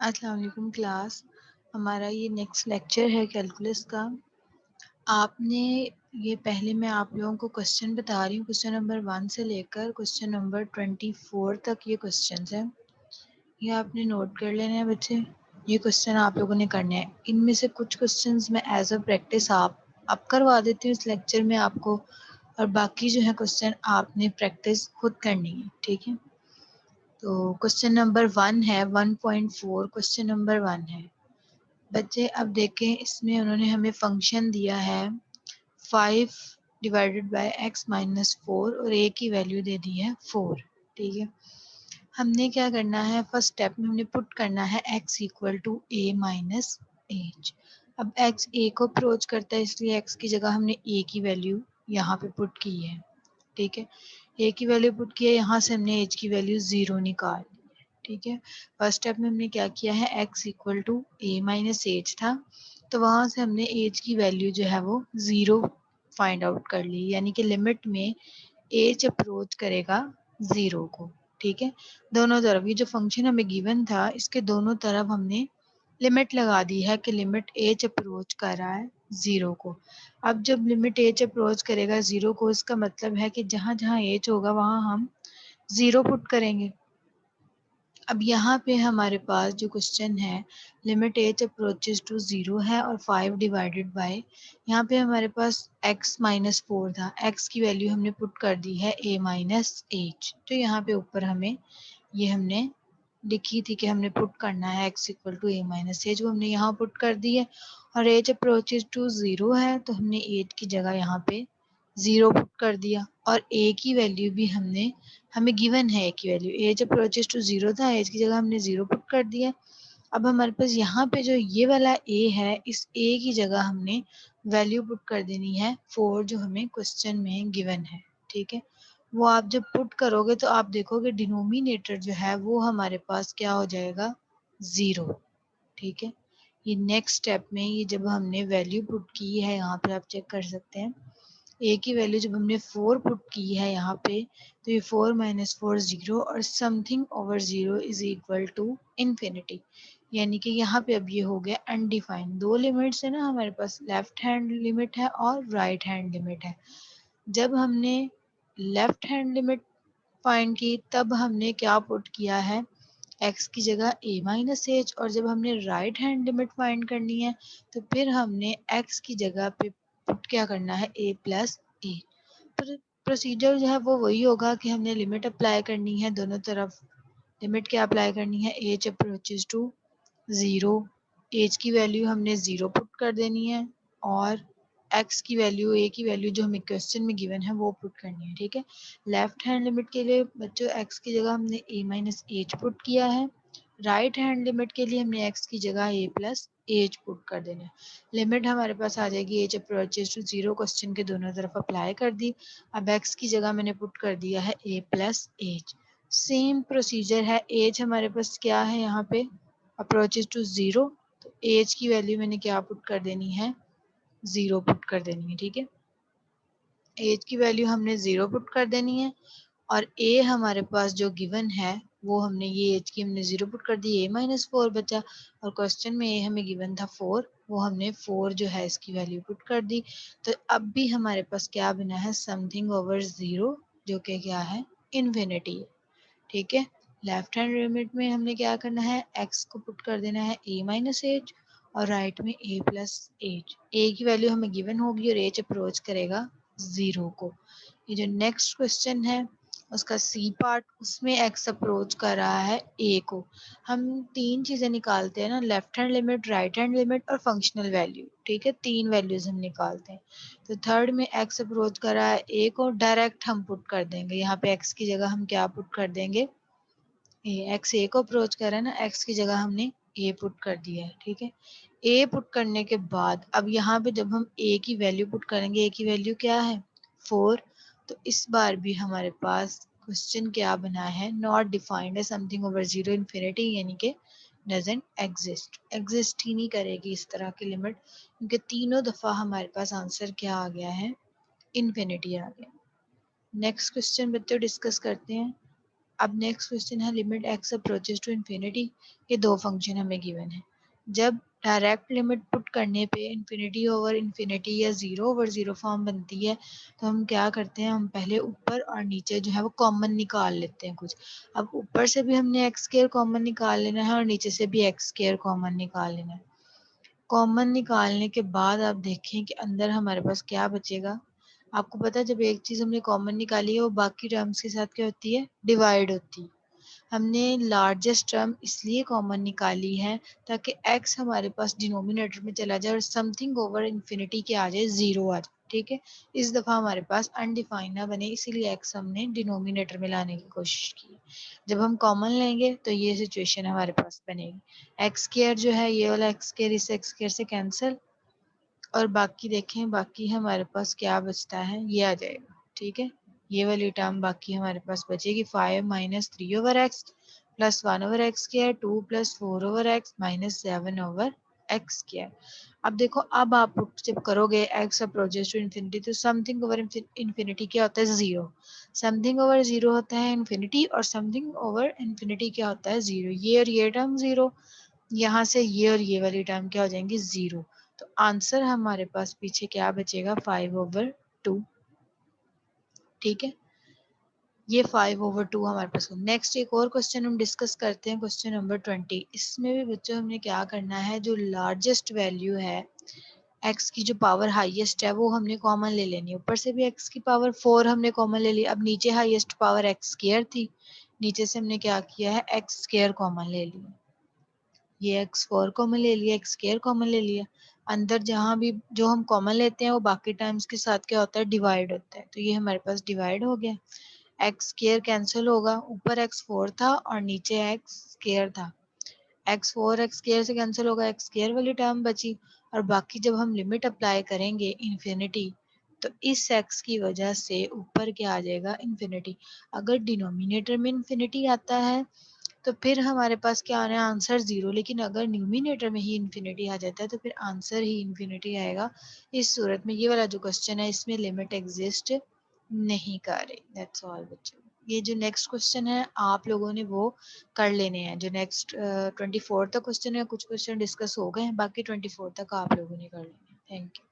अस्सलाम वालेकुम क्लास। हमारा ये नेक्स्ट लेक्चर है कैलकुलस का। आपने ये पहले मैं आप लोगों को क्वेश्चन बता रही हूँ, क्वेश्चन नंबर 1 से लेकर क्वेश्चन नंबर 24 तक ये क्वेश्चंस हैं। ये आपने नोट कर लेना है बच्चे। ये क्वेश्चन आप लोगों ने करने हैं। इनमें से कुछ क्वेश्चंस मैं एज अ प्रैक्टिस आप करवा देती हूँ इस लेक्चर में आपको, और बाकी जो है क्वेश्चन आपने प्रैक्टिस खुद करनी है, ठीक है। तो क्वेश्चन नंबर 1 है 1.4, क्वेश्चन नंबर 1 है बच्चे। अब देखें, इसमें उन्होंने हमें फंक्शन दिया है 5 डिवाइडेड बाय x माइनस 4 और a की वैल्यू दे दी है 4, ठीक है। हमने क्या करना है, फर्स्ट स्टेप में हमने पुट करना है x equal to a minus h. अब x a को अप्रोच करता है, इसलिए x की जगह हमने a की वैल्यू यहाँ पे पुट की है, ठीक है। a की वैल्यू पुट की है, यहाँ से हमने h की वैल्यू 0 निकाल, ठीक है। फर्स्ट स्टेप में हमने क्या किया है, x equal to a minus h था, तो वहाँ से हमने एच की वैल्यू जो है वो 0 फाइंड आउट कर ली, यानी कि लिमिट में एच अप्रोच करेगा 0 को, ठीक है। दोनों तरफ ये जो फंक्शन हमें गिवन था, इसके दोनों तरफ हमने लिमिट लगा दी है कि लिमिट एच अप्रोच कर रहा है 0 को। अब जब लिमिट एच अप्रोच करेगा 0 को, इसका मतलब है कि जहाँ जहाँ एच होगा वहाँ हम 0 पुट करेंगे। अब यहाँ पे हमारे पास जो क्वेश्चन है, लिमिट एच अप्रोचेज टू 0 है और 5 डिवाइडेड बाय, यहाँ पे हमारे पास x माइनस 4 था, x की वैल्यू हमने पुट कर दी है a माइनस एच, तो यहाँ पे ऊपर हमें ये हमने लिखी थी कि हमने पुट करना है x equal to a minus h, वो हमने यहाँ पुट कर दी है। और h अप्रोचेज टू 0 है, तो हमने एच की जगह यहाँ पे 0 पुट कर दिया, और a की वैल्यू भी हमें गिवन है a की वैल्यू, एज अप्रोचेज टू 0 था, एज की जगह हमने 0 पुट कर दिया। अब हमारे पास यहाँ पे जो ये वाला a है, इस a की जगह हमने वैल्यू पुट कर देनी है 4, जो हमें क्वेश्चन में गिवन है, ठीक है। वो आप जब पुट करोगे तो आप देखोगे डिनोमिनेटर जो है वो हमारे पास क्या हो जाएगा, 0, ठीक है। ये नेक्स्ट स्टेप में ये जब हमने वैल्यू पुट की है, यहाँ पे आप चेक कर सकते हैं, ए की वैल्यू जब हमने 4 पुट की है यहाँ पे, तो ये 4 माइनस 4 0 और something over 0 is equal to infinity, यानी कि यहाँ पे अब ये हो गया अनडिफाइंड। दो लिमिट्स है ना हमारे पास, लेफ्ट हैंड लिमिट है और राइट हैंड लिमिट है। जब हमने लेफ्ट हैंड लिमिट फाइंड की, तब हमने क्या पुट किया है, x की जगह a माइनस एच, और जब हमने राइट हैंड लिमिट फाइंड करनी है, तो फिर हमने x की जगह पे पुट क्या करना है, a प्लस ए। प्रोसीजर जो है वो वही होगा कि हमने लिमिट अप्लाई करनी है दोनों तरफ। लिमिट क्या अप्लाई करनी है, एच अप्रोचेज टू 0, एच की वैल्यू हमने 0 पुट कर देनी है, और एक्स की वैल्यू, ए की वैल्यू जो हमें क्वेश्चन में गिवन है वो पुट करनी है, ठीक है। लेफ्ट हैंड लिमिट के लिए बच्चों एक्स की जगह हमने ए माइनस एच पुट किया है, राइट हैंड लिमिट के लिए हमने एक्स की जगह ए प्लस एच पुट कर देना है। लिमिट हमारे पास आ जाएगी एच अप्रोचेज टू 0, क्वेश्चन के दोनों तरफ अप्लाई कर दी। अब एक्स की जगह मैंने पुट कर दिया है ए प्लस एच। सेम प्रोसीजर है, एच हमारे पास क्या है यहाँ पे, अप्रोचेज टू 0, तो एच की वैल्यू मैंने क्या पुट कर देनी है, 0 पुट कर देनी है, ठीक है। एच की वैल्यू हमने 0 पुट कर देनी है, और ए हमारे पास जो गिवन है वो हमने ये एच की हमने 0 पुट कर दी, ए माइनस 4 बचा, और क्वेश्चन में ए हमें गिवन था 4, वो हमने 4 जो है इसकी वैल्यू पुट कर दी। तो अब भी हमारे पास क्या बना है, समथिंग ओवर 0, जो कि क्या है, इन्फिनिटी है, ठीक है। लेफ्ट हैंड लिमिट में हमने क्या करना है, x को पुट कर देना है a माइनस एच, और राइट में a प्लस एच। a की वैल्यू हमें गिवन होगी और h अप्रोच करेगा 0 को। ये जो नेक्स्ट क्वेश्चन है उसका सी पार्ट, उसमें x अप्रोच कर रहा है a को। हम तीन चीजें निकालते हैं ना, left hand limit, right hand limit और फंक्शनल वैल्यू, ठीक है। तीन वैल्यूज हम निकालते हैं। तो थर्ड में x अप्रोच कर रहा है a को, डायरेक्ट हम पुट कर देंगे, यहाँ पे x की जगह हम क्या पुट कर देंगे, एक्स ए को अप्रोच कर रहा है ना, एक्स की जगह हमने ए पुट कर दिया है, ठीक है। ए पुट करने के बाद अब यहाँ पे जब हम ए की वैल्यू पुट करेंगे, ए की वैल्यू क्या है, 4, तो इस बार भी हमारे पास क्वेश्चन क्या बना है, नॉट डिफाइंड है, समथिंग ओवर 0 इन्फिनिटी, यानी कि डजंट एग्जिस्ट ही नहीं करेगी इस तरह की लिमिट, क्योंकि तीनों दफा हमारे पास आंसर क्या आ गया है, इन्फिनिटी आ गया। नेक्स्ट क्वेश्चन बच्चों डिस्कस करते हैं। अब नेक्स्ट क्वेश्चन है limit x approaches to infinity. ये दो फंक्शन हमें गिवन है। जब डायरेक्ट लिमिट पुट करने पे इन्फिनिटी ओवर इन्फिनिटी या ज़ीरो ओवर ज़ीरो फॉर्म बनती है तो हम क्या करते हैं, हम पहले ऊपर और नीचे जो है वो कॉमन निकाल लेते हैं कुछ। अब ऊपर से भी हमने एक्स स्क्वायर कॉमन निकाल लेना है और नीचे से भी एक्स स्क्वायर कॉमन निकाल लेना है। कॉमन निकालने के बाद आप देखें कि अंदर हमारे पास क्या बचेगा। आपको पता है जब एक चीज़ हमने कॉमन निकाली है वो बाकी टर्म्स के साथ क्या होती है, डिवाइड होती है। हमने लार्जेस्ट टर्म इसलिए कॉमन निकाली है ताकि x हमारे पास डिनोमिनेटर में चला जाए और समथिंग ओवर इन्फिनिटी के आ जाए, ज़ीरो आ जाए। ठीक है, इस दफ़ा हमारे पास अनडिफाइंड ना बने इसीलिए x हमने डिनोमिनेटर में लाने की कोशिश की। जब हम कॉमन लेंगे तो ये सिचुएशन हमारे पास बनेगी। एक्स स्क्वायर जो है ये वाला एक्स स्क्वायर इस एक्स स्क्वायर से कैंसिल और बाकी देखें, बाकी हमारे पास क्या बचता है, ये आ जाएगा। ठीक है, ये वाली टर्म बाकी हमारे पास बचेगी 5 minus 3 over x plus 1 over x square 2 plus 4 over x minus 7 over x square. अब देखो, अब आप जब करोगे एक्स अप्रोचेस टू इन्फिनिटी तो समथिंग ओवर इन्फिनिटी क्या होता है, ज़ीरो। समथिंग ओवर ज़ीरो होता है इन्फिनिटी और समथिंग ओवर इन्फिनिटी क्या होता है, ज़ीरो। ये और ये टर्म ज़ीरो, यहाँ से ये और ये वाली टर्म क्या हो जाएंगी, ज़ीरो। तो आंसर हमारे पास पीछे क्या बचेगा, 5/2। ठीक है, ये 5/2 हमारे पास। नेक्स्ट एक और क्वेश्चन हम डिस्कस करते हैं, क्वेश्चन नंबर 20। इसमें भी बच्चों हमने क्या करना है, जो लार्जेस्ट वैल्यू है x की जो पावर हाईएस्ट है वो हमने कॉमन ले लेनी है। ऊपर से भी x की पावर 4 हमने कॉमन ले ली। अब नीचे हाईएस्ट पावर x स्क्वायर थी, नीचे से हमने क्या किया है, x स्क्वायर कॉमन ले लिया। ये x4 कॉमन ले लिया, x स्क्वायर कॉमन ले लिया। अंदर जहाँ भी जो हम कॉमन लेते हैं वो बाकी टाइम्स के साथ क्या होता है, डिवाइड होता है। तो ये हमारे पास डिवाइड हो गया, एक्स स्क्वायर कैंसिल होगा, ऊपर x4 था और नीचे x स्क्वायर था। x4 x स्क्वायर से कैंसिल होगा, x स्क्वायर वाली टर्म बची। और बाकी जब हम लिमिट अप्लाई करेंगे इन्फिनिटी तो इस x की वजह से ऊपर क्या आ जाएगा, इन्फिनिटी। अगर डिनोमिनेटर में इन्फिनिटी आता है तो फिर हमारे पास क्या आना है, आंसर ज़ीरो। लेकिन अगर न्यूमिनेटर में ही इन्फिनिटी आ जाता है तो फिर आंसर ही इन्फिनिटी आएगा। इस सूरत में ये वाला जो क्वेश्चन है इसमें लिमिट एग्जिस्ट नहीं कर रही। दैट्स ऑल बच्चों। ये जो नेक्स्ट क्वेश्चन है आप लोगों ने वो कर लेने हैं। जो नेक्स्ट 24 तक क्वेश्चन है, कुछ क्वेश्चन डिस्कस हो गए हैं, बाकी 24 तक आप लोगों ने कर लेने हैं। Thank you.